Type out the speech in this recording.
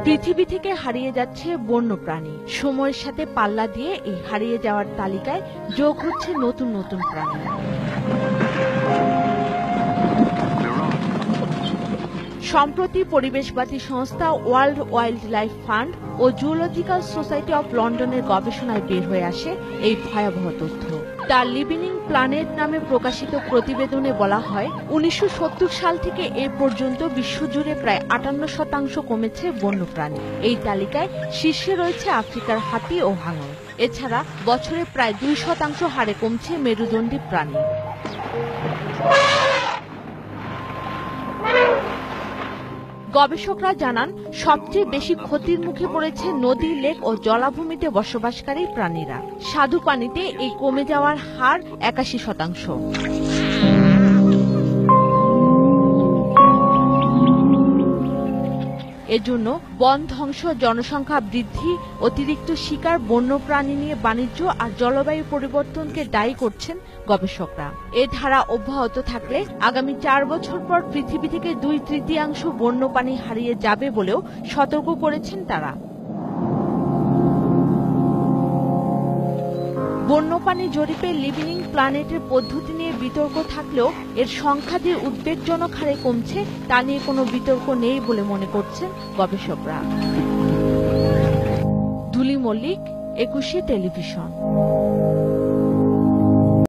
পৃথিবী থেকে হারিয়ে যাচ্ছে বন্যপ্রাণী। সময়ের সাথে পাল্লা দিয়ে এই হারিয়ে যাওয়ার তালিকায় যোগ হচ্ছে নতুন নতুন প্রাণী। সম্প্রতি পরিবেশবাদী সংস্থা ওয়ার্ল্ড ওয়াইল্ড লাইফ ফান্ড ও জুওলজিক্যাল সোসাইটি অব লন্ডনের গবেষণায় বের হয়ে আসে এই ভয়াবহ তথ্য। দ্য লিভিং প্ল্যানেট নামে প্রকাশিত প্রতিবেদনে বলা হয়, 1970 সাল থেকে এ পর্যন্ত বিশ্বজুড়ে প্রায় 58% কমেছে বন্যপ্রাণী। এই তালিকায় শীর্ষে রয়েছে আফ্রিকার হাতি ও হাঙর। এছাড়া বছরে প্রায় 2% হারে কমছে মেরুদণ্ডী প্রাণী। গবেষকরা জানান, সবচেয়ে বেশি ক্ষতির মুখে পড়েছে নদী, লেক ও জলাভূমিতে বসবাসকারী প্রাণীরা। স্বাদু পানিতে এই কমে যাওয়ার হার 81%। এজন্য বন ধ্বংস, জনসংখ্যা বৃদ্ধি, অতিরিক্ত শিকার, বন্যপ্রাণী নিয়ে বাণিজ্য আর জলবায়ু পরিবর্তনকে দায়ী করছেন গবেষকরা। এ ধারা অব্যাহত থাকলে আগামী 4 বছর পর পৃথিবী থেকে 2/3 বন্যপ্রাণী হারিয়ে যাবে বলেও সতর্ক করেছেন তারা। বন্যপ্রাণী জরিপে লিভিং প্ল্যানেটের পদ্ধতি নিয়ে বিতর্ক থাকলেও এর সংখ্যা যে উদ্বেগজনক হারে কমছে তা নিয়ে কোনো বিতর্ক নেই বলে মনে করছেন গবেষকরা। দুলি মল্লিক, 21 টেলিভিশন।